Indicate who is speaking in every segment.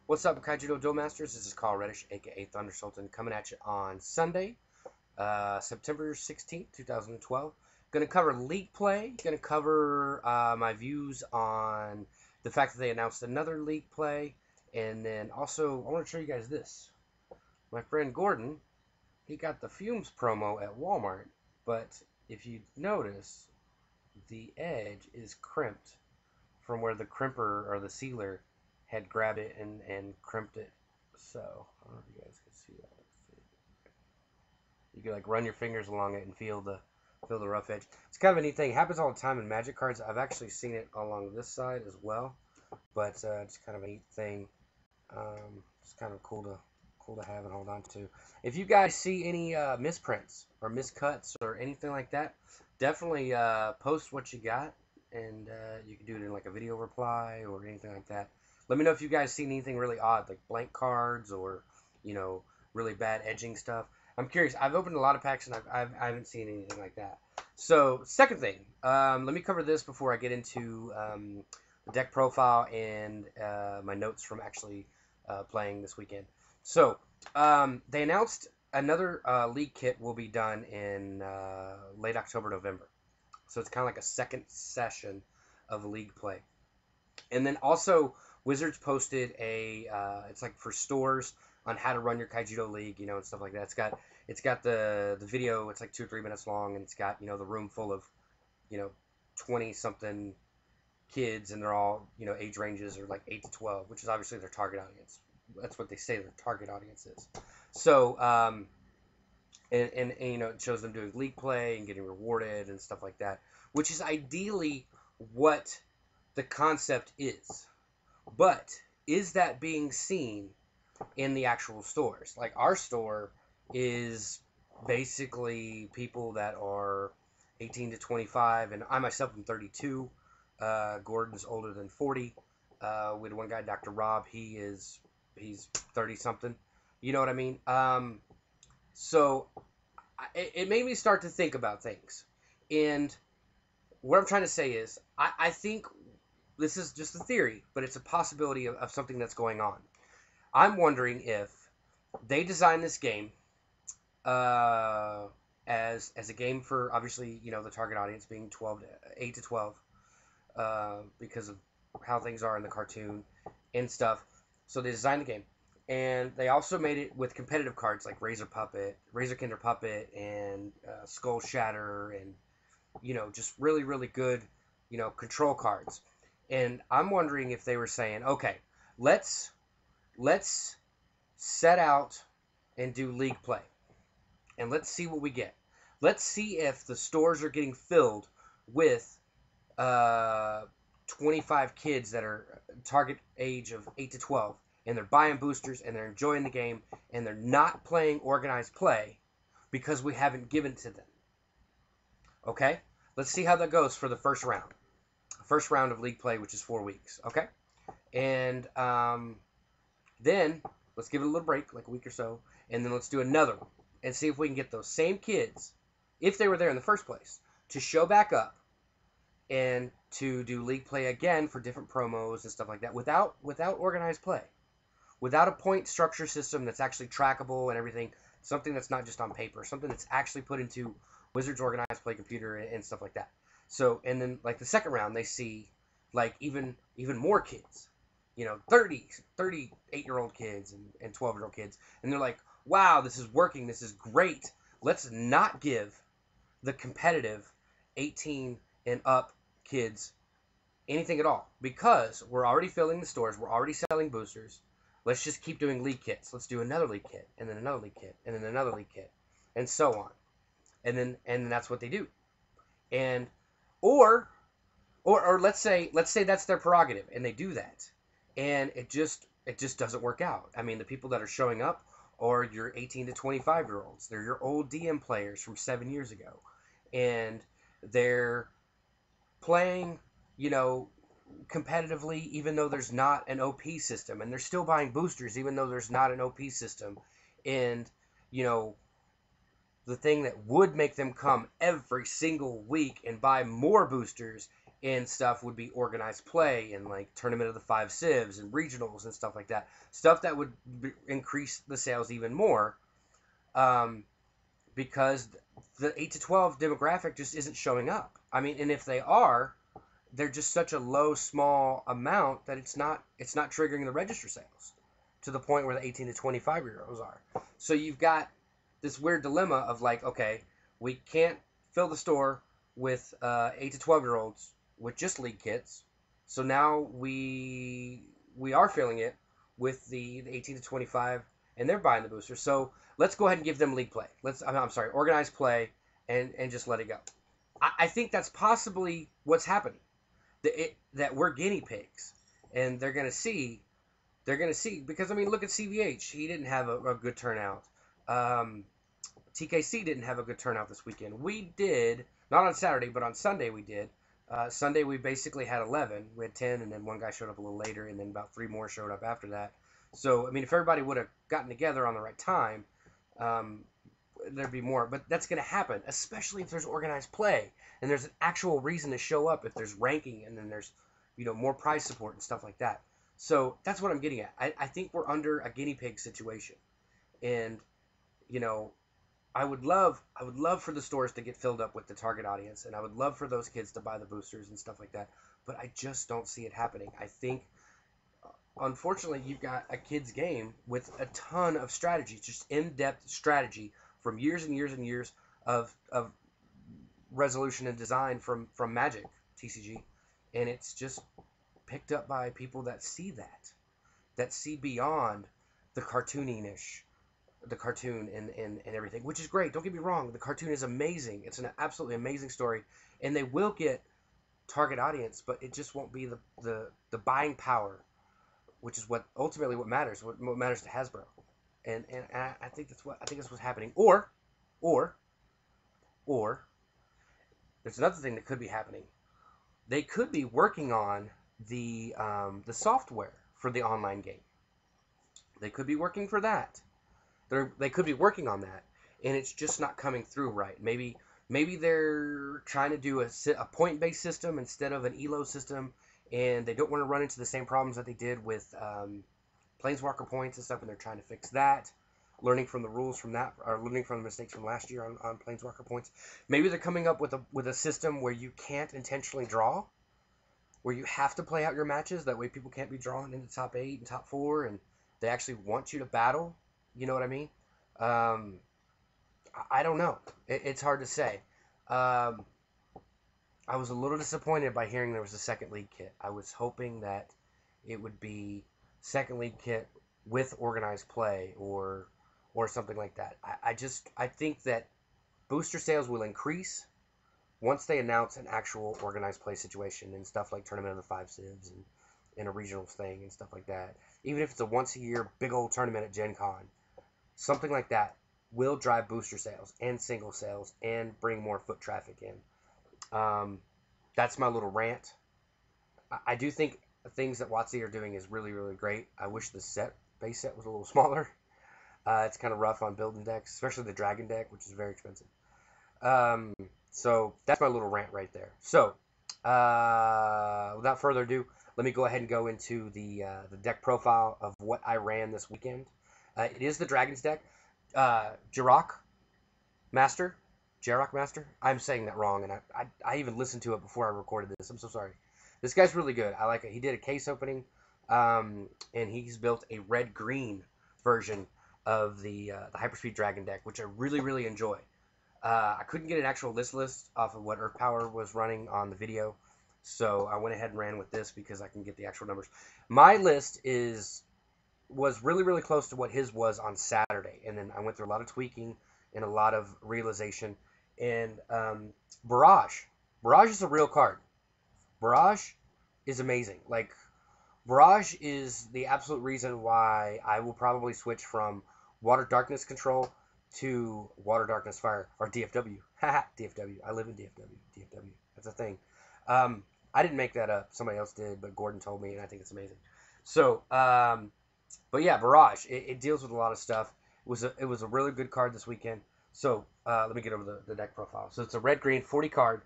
Speaker 1: What's up, Kaijudo Duel Masters? This is Carl Reddish, aka Thunder Sultan, coming at you on Sunday, September 16th, 2012. Going to cover league play. Going to cover my views on the fact that they announced another league play. And then also, I want to show you guys this. My friend Gordon, he got the Fumes promo at Walmart. But if you notice, the edge is crimped from where the crimper or the sealer had grabbed it and crimped it. So, I don't know if you guys can see that. You can like run your fingers along it and feel the rough edge. It's kind of a neat thing. It happens all the time in Magic cards. I've actually seen it along this side as well, but it's kind of a neat thing. It's kind of cool to have and hold on to. If you guys see any misprints or miscuts or anything like that, definitely post what you got, and you can do it in like a video reply or anything like that. Let me know if you guys seen anything really odd, like blank cards or, you know, really bad edging stuff. I'm curious. I've opened a lot of packs, and I haven't seen anything like that. So, second thing, let me cover this before I get into the deck profile and my notes from actually playing this weekend. So, they announced another league kit will be done in late October, November. So, it's kind of like a second session of league play. And then also, Wizards posted it's like for stores on how to run your Kaijudo league, you know, and stuff like that. It's got the video. It's like 2 or 3 minutes long, and it's got, you know, the room full of, you know, 20 something kids, and they're all, you know, age ranges are like 8 to 12, which is obviously their target audience. That's what they say their target audience is. So, and you know, it shows them doing league play and getting rewarded and stuff like that, which is ideally what the concept is. But is that being seen in the actual stores? Like, our store is basically people that are 18 to 25, and I myself am 32. Gordon's older than 40. We had one guy, Dr. Rob, he's 30 something. You know what I mean? So it made me start to think about things. And what I'm trying to say is, I think this is just a theory, but it's a possibility of something that's going on. I'm wondering if they designed this game as a game for, obviously, you know, the target audience being 8 to 12 because of how things are in the cartoon and stuff. So they designed the game. And they also made it with competitive cards like Razor Kinder Puppet, and Skull Shatter, and, you know, just really, really good, you know, control cards. And I'm wondering if they were saying, okay, let's set out and do league play, and let's see what we get. Let's see if the stores are getting filled with 25 kids that are target age of 8 to 12, and they're buying boosters, and they're enjoying the game, and they're not playing organized play because we haven't given to them. Okay? Let's see how that goes for the first round. First round of league play, which is 4 weeks. Okay? And then let's give it a little break, like a week or so, and then let's do another one and see if we can get those same kids, if they were there in the first place, to show back up and to do league play again for different promos and stuff like that without organized play, without a point structure system that's actually trackable and everything, something that's not just on paper, something that's actually put into Wizards organized play computer and stuff like that. So, and then like the second round, they see like even more kids, you know, 38-year-old kids and 12-year-old kids. And they're like, wow, this is working. This is great. Let's not give the competitive 18 and up kids anything at all, because we're already filling the stores. We're already selling boosters. Let's just keep doing league kits. Let's do another league kit, and then another league kit, and then another league kit, and so on. And then that's what they do. And or let's say that's their prerogative, and they do that, and it just doesn't work out. I mean, the people that are showing up are your 18 to 25-year-olds. They're your old DM players from 7 years ago, and they're playing, you know, competitively, even though there's not an OP system, and they're still buying boosters even though there's not an OP system. And, you know, the thing that would make them come every single week and buy more boosters and stuff would be organized play and like Tournament of the Five Civs and regionals and stuff like that. Stuff that would increase the sales even more, because the 8 to 12 demographic just isn't showing up. I mean, and if they are, they're just such a low, small amount that it's not triggering the register sales to the point where the 18 to 25-year-olds are. So you've got this weird dilemma of like, okay, we can't fill the store with 8 to 12-year-olds with just league kits. So now we are filling it with the 18 to 25, and they're buying the boosters. So let's go ahead and give them league play. I'm sorry, organized play, and just let it go. I think that's possibly what's happening. That we're guinea pigs, and they're gonna see because I mean, look at CVH. He didn't have a good turnout. TKC didn't have a good turnout this weekend. We did, not on Saturday, but on Sunday we did. Sunday we basically had 11. We had 10, and then one guy showed up a little later, and then about 3 more showed up after that. So I mean, if everybody would have gotten together on the right time, there'd be more. But that's going to happen, especially if there's organized play and there's an actual reason to show up. If there's ranking, and then there's more prize support and stuff like that. So that's what I'm getting at. I think we're under a guinea pig situation, and I would love for the stores to get filled up with the target audience, and I would love for those kids to buy the boosters and stuff like that. But I just don't see it happening. I think, unfortunately, you've got a kid's game with a ton of strategy, just in-depth strategy from years and years and years of resolution and design from Magic TCG, and it's just picked up by people that see beyond the cartoon and everything, which is great. Don't get me wrong, the cartoon is amazing. It's an absolutely amazing story, and they will get target audience, but it just won't be the buying power, which is what ultimately matters. What matters to Hasbro, and I think that's what's happening. Or there's another thing that could be happening. They could be working on the software for the online game. They could be working for that. They could be working on that, and it's just not coming through right. Maybe they're trying to do a point-based system instead of an ELO system, and they don't want to run into the same problems that they did with Planeswalker points and stuff, and they're trying to fix that, learning from the rules from that, or learning from the mistakes from last year on Planeswalker points. Maybe they're coming up with a system where you can't intentionally draw, where you have to play out your matches. That way people can't be drawn into top 8 and top 4, and they actually want you to battle. You know what I mean? I don't know. It's hard to say. I was a little disappointed by hearing there was a second league kit. I was hoping that it would be second league kit with organized play or something like that. I think that booster sales will increase once they announce an actual organized play situation and stuff like Tournament of the Five Civs and a regionals thing and stuff like that. Even if it's a once a year big old tournament at Gen Con, something like that will drive booster sales and single sales and bring more foot traffic in. That's my little rant. I do think things that WotC are doing is really, really great. I wish the base set was a little smaller. It's kind of rough on building decks, especially the Dragon deck, which is very expensive. So that's my little rant right there. So without further ado, let me go ahead and go into the deck profile of what I ran this weekend. It is the Dragons deck. Jurracmaster. I'm saying that wrong, and I even listened to it before I recorded this. I'm so sorry. This guy's really good. I like it. He did a case opening, and he's built a red-green version of the Hyperspeed Dragon deck, which I really, really enjoy. I couldn't get an actual list off of what Earth Power was running on the video, so I went ahead and ran with this because I can get the actual numbers. My list was really, really close to what his was on Saturday, and then I went through a lot of tweaking and a lot of realization. And Barrage is a real card. Barrage is amazing. Like, Barrage is the absolute reason why I will probably switch from Water Darkness Control to Water Darkness Fire, or DFW. Haha, DFW. I live in DFW. DFW. That's a thing. I didn't make that up. Somebody else did, but Gordon told me, and I think it's amazing. So, but yeah, Barrage. It deals with a lot of stuff. It was a really good card this weekend. So let me get over the deck profile. So it's a red-green 40 card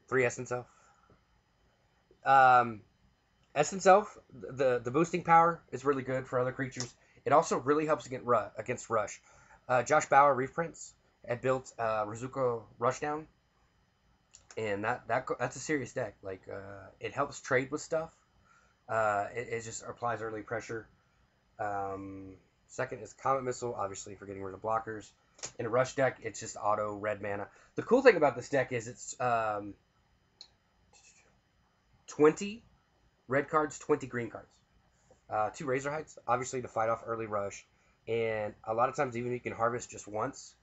Speaker 1: 3 Essence Elf. Essence Elf, the boosting power is really good for other creatures. It also really helps against Rush. Josh Bauer, Reef Prince, had built Rizuko Rushdown, and that's a serious deck. Like, it helps trade with stuff. It just applies early pressure. Second is Comet Missile, obviously for getting rid of blockers. In a Rush deck, it's just auto red mana. The cool thing about this deck is it's 20 red cards, 20 green cards. 2 Razorhides, obviously to fight off early Rush. And a lot of times, even if you can harvest just once,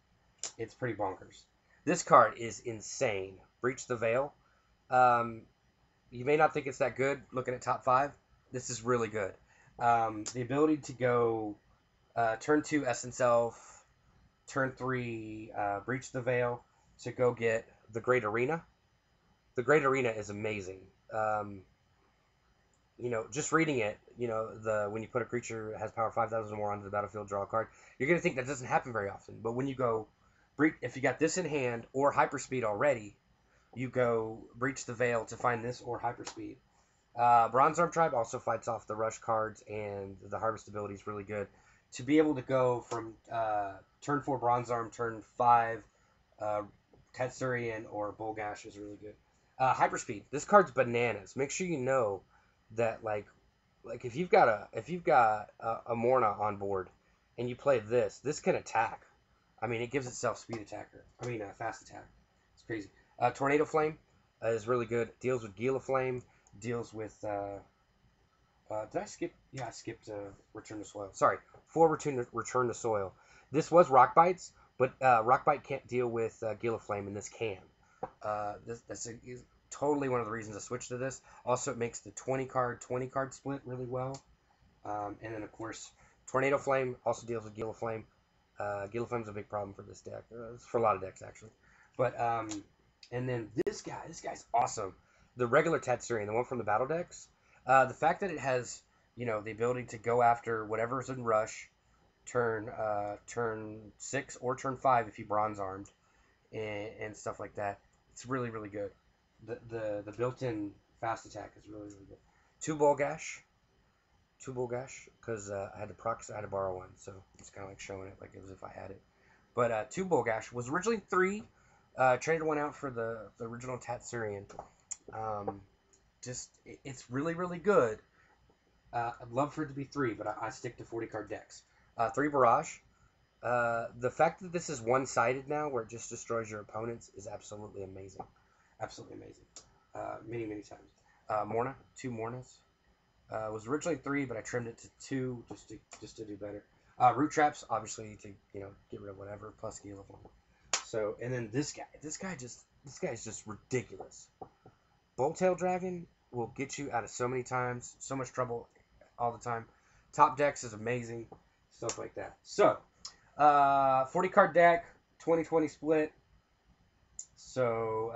Speaker 1: it's pretty bonkers. This card is insane. Breach the Veil. You may not think it's that good looking at top 5. This is really good. The ability to go turn 2 Essence Elf, turn 3 Breach the Veil to go get the Great Arena. The Great Arena is amazing. Just reading it, when you put a creature that has power 5,000 or more onto the battlefield, draw a card, you're going to think that doesn't happen very often. But when you go, if you got this in hand or Hyperspeed already, you go Breach the Veil to find this or Hyperspeed. Bronze Arm Tribe also fights off the Rush cards, and the Harvest ability is really good. To be able to go from turn 4 Bronze Arm, turn 5 Tatsurion or Bolgash is really good. Hyperspeed. This card's bananas. Make sure you know that like if you've got a Moorna on board and you play this can attack. I mean, it gives itself fast attack. It's crazy. Tornado Flame is really good. Deals with Gila Flame. Deals with did I skip? Yeah, I skipped Return to Soil. Sorry, 4 Return to Soil. This was Rock Bites, but Rock Bite can't deal with Gila Flame, and this can. That's totally one of the reasons I switched to this. Also, it makes the 20 card split really well. And then, of course, Tornado Flame also deals with Gila Flame. Gila Flame's a big problem for this deck. It's for a lot of decks, actually. But, and then this guy's awesome. The regular Tatsurion, the one from the battle decks. The fact that it has, the ability to go after whatever's in Rush, turn 6 or turn 5 if you Bronze Armed, and stuff like that. It's really, really good. The built-in fast attack is really, really good. 2 Bolgash, because I had to borrow one, so it's kind of like showing it like it was if I had it. But 2 Bolgash was originally 3. Traded one out for the original Tatsurion. It's really, really good. I'd love for it to be 3, but I stick to 40 card decks. 3 Barrage. The fact that this is one-sided now, where it just destroys your opponents, is absolutely amazing. Absolutely amazing. Many, many times. Moorna, 2 Moornas. Was originally 3, but I trimmed it to 2 just to do better. Root Traps, obviously, to get rid of whatever, plus Gila Flame. So, and then this guy is just ridiculous. Boltail Dragon will get you out of so many times, so much trouble all the time. Top decks is amazing, stuff like that. So, 40 card deck, 20-20 split. So,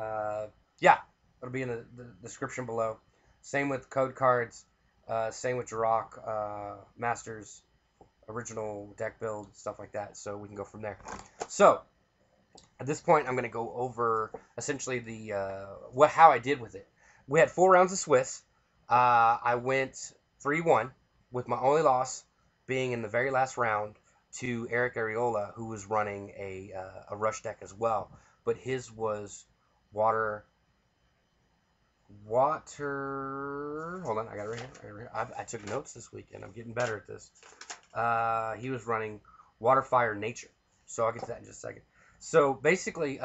Speaker 1: yeah, it'll be in the description below. Same with code cards, same with jurracmaster's original deck build, stuff like that. So we can go from there. So, at this point, I'm going to go over essentially how I did with it. We had 4 rounds of Swiss. I went 3-1, with my only loss being in the very last round to Eric Areola, who was running a Rush deck as well. But his was water. Hold on, I got it right here. I took notes this weekend. I'm getting better at this. He was running Water, Fire, Nature. So I'll get to that in just a second. So basically,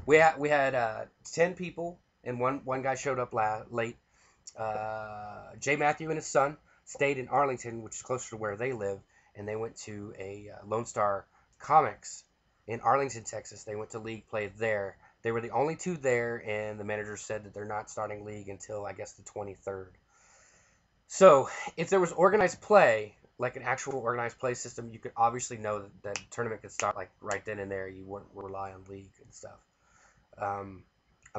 Speaker 1: we had 10 people, and one guy showed up late. Jay Matthew and his son stayed in Arlington, which is closer to where they live, and they went to a Lone Star Comics in Arlington, Texas. They went to League, played there. They were the only 2 there, and the manager said that they're not starting League until, I guess, the 23rd. So, if there was organized play, like an actual organized play system, you could obviously know that the tournament could start like right then and there. You wouldn't rely on League and stuff. I'm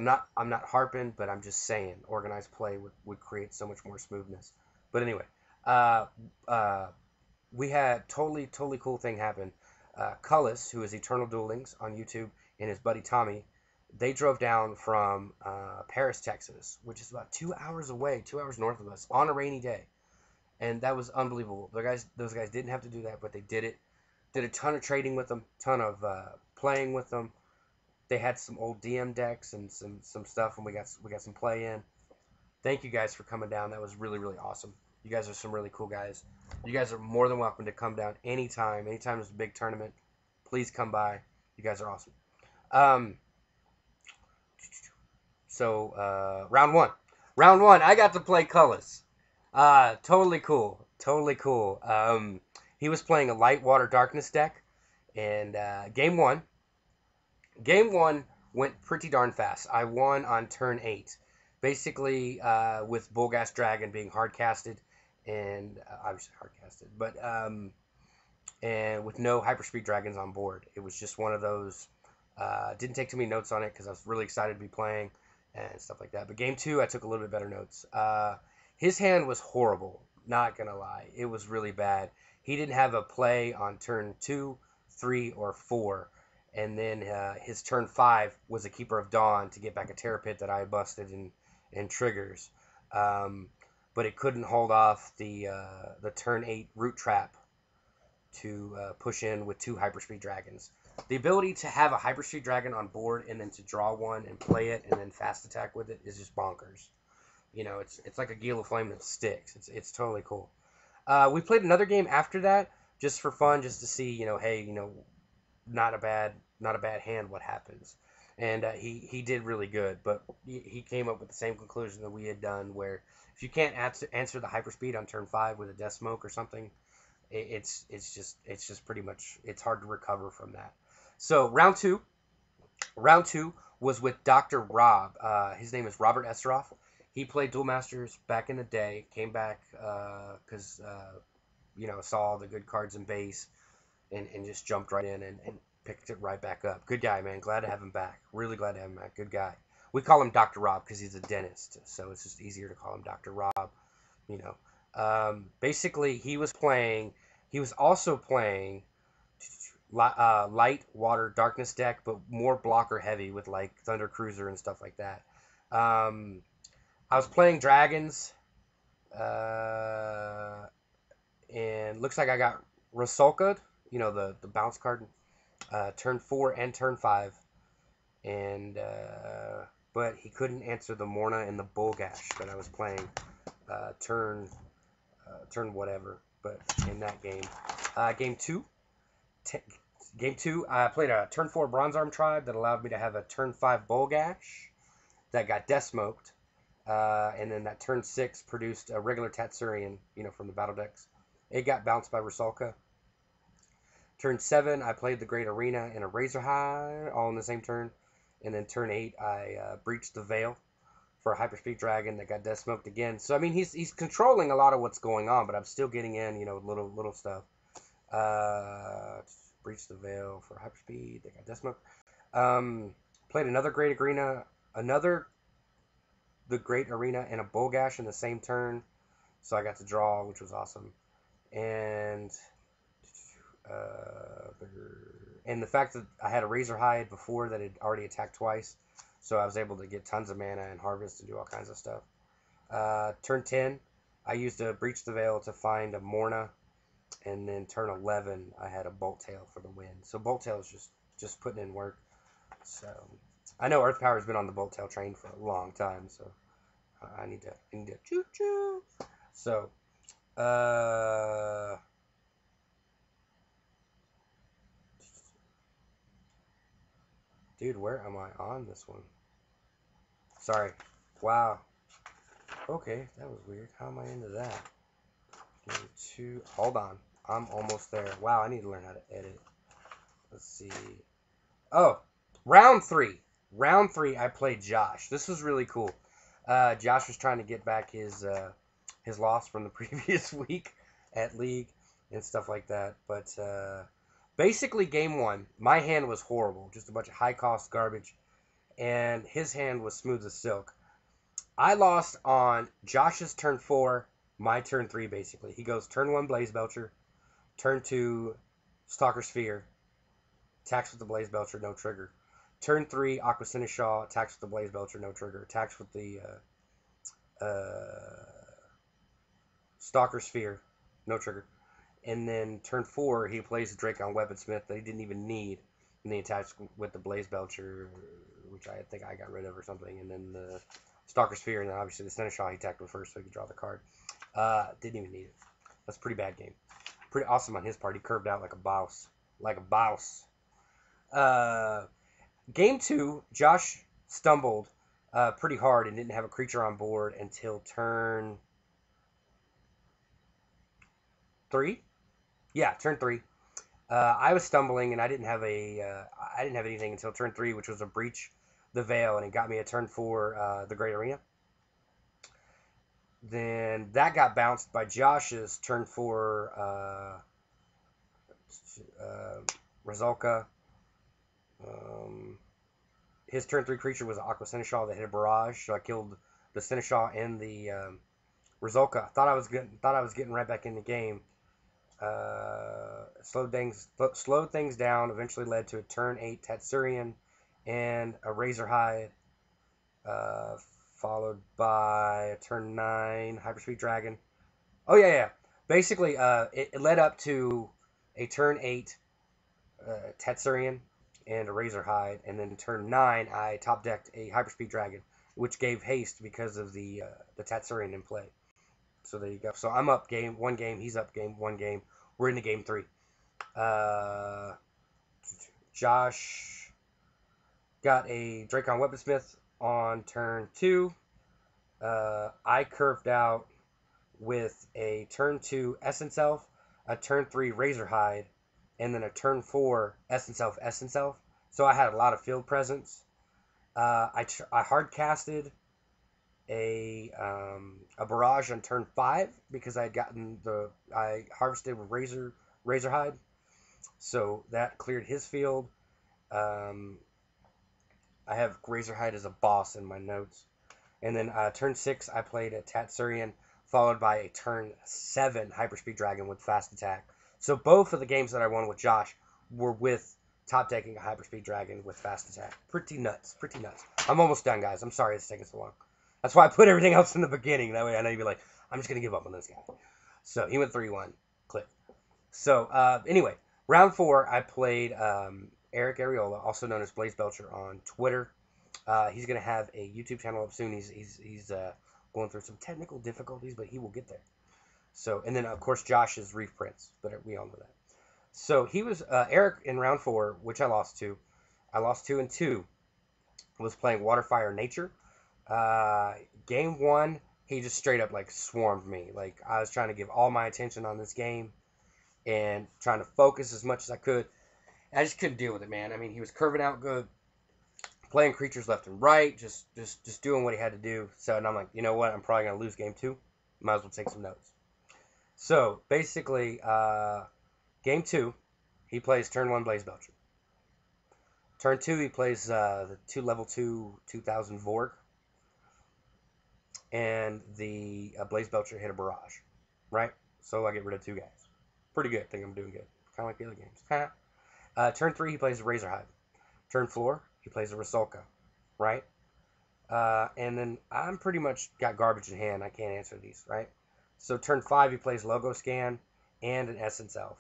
Speaker 1: not harping, but I'm just saying organized play would create so much more smoothness. But anyway, we had totally cool thing happen. Cullis, who is Eternal Duelings on YouTube, and his buddy Tommy, They drove down from Paris, Texas, which is about 2 hours away, 2 hours north of us, on a rainy day, and that was unbelievable. Those guys didn't have to do that, but they did it. Did a ton of trading with them, ton of playing with them. They had some old DM decks and some stuff, and we got some play in. Thank you guys for coming down. That was really, really awesome. You guys are some really cool guys. You guys are more than welcome to come down anytime. Anytime there's a big tournament, please come by. You guys are awesome. So round one. Round one, I got to play Cullis. Totally cool. Totally cool. He was playing a Light Water Darkness deck, and game one went pretty darn fast. I won on turn 8. Basically, with Bolgash Dragon being hard-casted, and obviously hard-casted, but and with no Hyperspeed Dragons on board. It was just one of those, didn't take too many notes on it because I was really excited to be playing and stuff like that. But game 2, I took a little bit better notes. His hand was horrible, not going to lie. It was really bad. He didn't have a play on turn 2, 3, or 4. And then his turn 5 was a Keeper of Dawn to get back a Terror Pit that I busted in triggers. But it couldn't hold off the turn 8 Root Trap to push in with 2 Hyperspeed Dragons. The ability to have a Hyperspeed Dragon on board and then to draw one and play it and then fast attack with it is just bonkers. You know, it's like a Gale of Flame that sticks. It's totally cool. We played another game after that just for fun, just to see, hey, not a bad hand, what happens. And he did really good, but he came up with the same conclusion that we had done, where if you can't answer the Hyperspeed on turn 5 with a Death Smoke or something, it's just pretty much, it's hard to recover from that. So round two was with Dr. Rob. His name is Robert Esseroff. He played Duel Masters back in the day, came back because saw all the good cards in base and just jumped right in and picked it right back up. Good guy, man. Glad to have him back. Really glad to have him back. Good guy. We call him Dr. Rob because he's a dentist, so it's just easier to call him Dr. Rob. Basically, he was also playing Light Water Darkness deck, but more blocker heavy with like Thunder Cruiser and stuff like that. I was playing Dragons, and looks like I got Razorhide, the bounce card, turn 4 and turn 5, and but he couldn't answer the Moorna and the Bolgash that I was playing turn whatever. But in that game, game two, I played a turn 4 Bronze Arm Tribe that allowed me to have a turn 5 Bolgash that got Death Smoked. And then that turn 6 produced a regular Tatsurion, from the battle decks. It got bounced by Rusalka. Turn 7, I played the Great Arena and a Razorhide, all in the same turn. And then turn 8, I breached the Veil for a Hyperspeed Dragon that got Death Smoked again. So, I mean, he's controlling a lot of what's going on, but I'm still getting in, little stuff. Breached the Veil for Hyperspeed, that got Death Smoked. Played another Great Arena, the Great Arena and a Bolgash in the same turn, so I got to draw, which was awesome. And the fact that I had a Razorhide before that had already attacked twice, so I was able to get tons of mana and harvest and do all kinds of stuff. Turn 10, I used a Breach the Veil to find a Moorna, and then turn 11, I had a Bolt Tail for the win. So Bolt Tail is just putting in work. So I know Earth Power's been on the Bolt Tail train for a long time, so I need to choo choo. So dude, where am I on this one? Sorry. Wow. Okay, that was weird. How am I into that? Game 2. Hold on. I'm almost there. Wow, I need to learn how to edit. Let's see. Oh, round 3. Round 3, I played Josh. This was really cool. Josh was trying to get back his loss from the previous week at League and stuff like that. But basically, game 1, my hand was horrible. Just a bunch of high-cost garbage. And his hand was smooth as silk. I lost on Josh's turn 4, my turn 3, basically. He goes turn 1, Blaze Belcher. Turn 2, Stalker Sphere. Attacks with the Blaze Belcher, no trigger. turn 3, Aqua Seneschal attacks with the Blaze Belcher, no trigger. Attacks with the Stalker Sphere, no trigger. And then turn 4, he plays the Dracon Weaponsmith that he didn't even need. And he attacks with the Blaze Belcher, which I think I got rid of or something. And then the Stalker Sphere, and then obviously the Seneschal he attacked with first so he could draw the card. Didn't even need it. That's a pretty bad game. Pretty awesome on his part. He curved out like a boss. Like a boss. Game 2, Josh stumbled pretty hard and didn't have a creature on board until turn 3. Yeah, turn 3. I was stumbling and I didn't have anything until turn 3, which was a Breach the Veil, and it got me a turn 4 the Great Arena. Then that got bounced by Josh's turn 4 Razorhide. His turn 3 creature was an Aqua Seneschal that hit a Barrage, so I killed the Seneschal and the Razorhide. Thought I was getting right back in the game. Slowed things down. Eventually led to a turn 8 Tatsurion and a Razorhide, followed by a turn 9 Hyperspeed Dragon. Oh yeah. Basically, it led up to a turn 8 Tatsurion and a Razorhide, and then turn 9 I top decked a Hyperspeed Dragon, which gave haste because of the Tatsurion in play. So there you go. So I'm up one game. He's up one game. We're into game 3. Josh got a Dracon Weaponsmith on turn 2. I curved out with a turn 2 Essence Elf, a turn 3 Razorhide, and then a turn 4 Essence Elf. So I had a lot of field presence. I hard casted a Barrage on turn 5 because I harvested with Razorhide, so that cleared his field. I have Razorhide as a boss in my notes. And then turn 6 I played a Tatsurion, followed by a turn 7 Hyperspeed Dragon with fast attack. So both of the games that I won with Josh were with top decking a Hyperspeed Dragon with fast attack. Pretty nuts. I'm almost done, guys. I'm sorry it's taking so long. That's why I put everything else in the beginning. That way I know you'd be like, I'm just going to give up on this guy. So he went 3-1. Click. So anyway, round 4, I played Eric Areola, also known as Blaze Belcher on Twitter. He's going to have a YouTube channel up soon. He's going through some technical difficulties, but he will get there. So, and then, of course, Josh is Reef Prince, but we all know that. So he was, Eric in round 4, which I lost to. I lost 2-2. Was playing Water, Fire, Nature. Game 1, he just straight up like swarmed me. Like I was trying to give all my attention on this game and trying to focus as much as I could. I just couldn't deal with it, man. I mean, he was curving out good, playing creatures left and right, just doing what he had to do. So, and I'm like, you know what? I'm probably gonna lose game 2. Might as well take some notes. So basically, game 2, he plays turn 1 Blaze Belcher. Turn 2, he plays the level 2 2000 Vorg. And the Blaze Belcher hit a Barrage, right? So I get rid of 2 guys. Pretty good. I think I'm doing good. Kind of like the other games. Turn 3, he plays the Razorhide. Turn 4, he plays the Razorhide, right? And then I'm pretty much got garbage in hand. I can't answer these, right? So turn 5, he plays Logo Scan and an Essence Elf.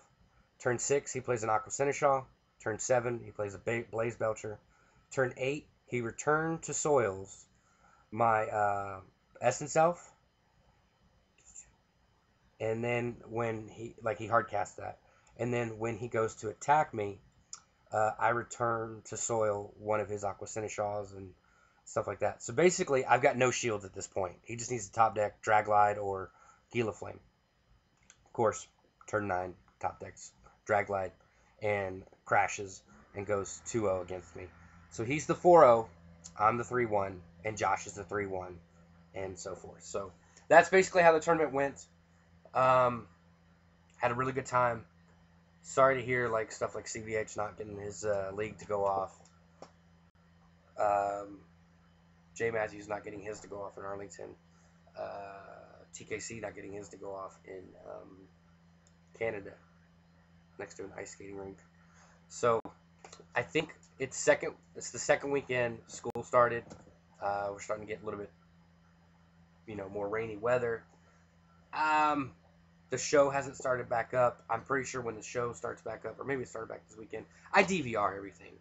Speaker 1: Turn 6, he plays an Aqua Seneschal. Turn 7, he plays a Blaze Belcher. Turn 8, he returned to Soils my Essence Elf. And then when he hard cast that. And then when he goes to attack me, I return to soil one of his Aqua Seneschals and stuff like that. So basically, I've got no shields at this point. He just needs to top deck Draglide or Gila Flame. Of course, turn 9, top decks Draglide and crashes and goes 2-0 against me. So he's the 4-0, I'm the 3-1, and Josh is the 3-1, and so forth. So that's basically how the tournament went. Had a really good time. Sorry to hear stuff like CVH not getting his league to go off. Jay Matthews not getting his to go off in Arlington. TKC not getting his to go off in Canada, next to an ice skating rink. So I think It's the second weekend. School started. We're starting to get a little bit, more rainy weather. Um, the show hasn't started back up. I'm pretty sure when the show starts back up, or maybe it started back this weekend. I DVR everything,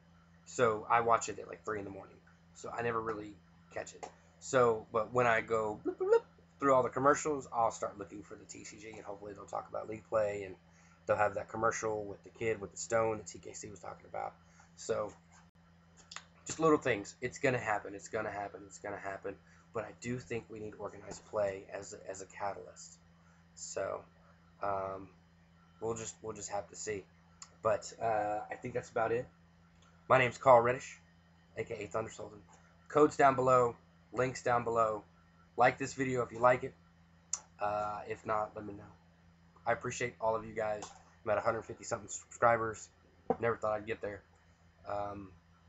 Speaker 1: so I watch it at like 3 in the morning. So I never really catch it. So, but when I go bloop, bloop, bloop, through all the commercials, I'll start looking for the TCG, and hopefully they'll talk about league play, and they'll have that commercial with the kid with the stone that TKC was talking about. So just little things. It's gonna happen. It's gonna happen. It's gonna happen. But I do think we need organized play as a catalyst. So um, we'll just have to see. But I think that's about it. My name's Carl Reddish, aka Thunder Sultan. Codes down below, links down below. Like this video if you like it. If not, let me know. I appreciate all of you guys. I'm at 150 something subscribers. Never thought I'd get there.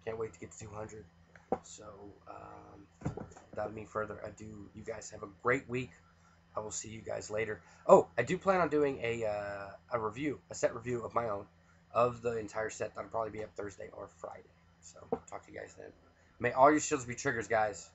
Speaker 1: Can't wait to get to 200. So without any further ado, you guys have a great week. I will see you guys later. Oh, I do plan on doing a set review of my own, of the entire set. That'll probably be up Thursday or Friday. So talk to you guys then. May all your shields be triggers, guys.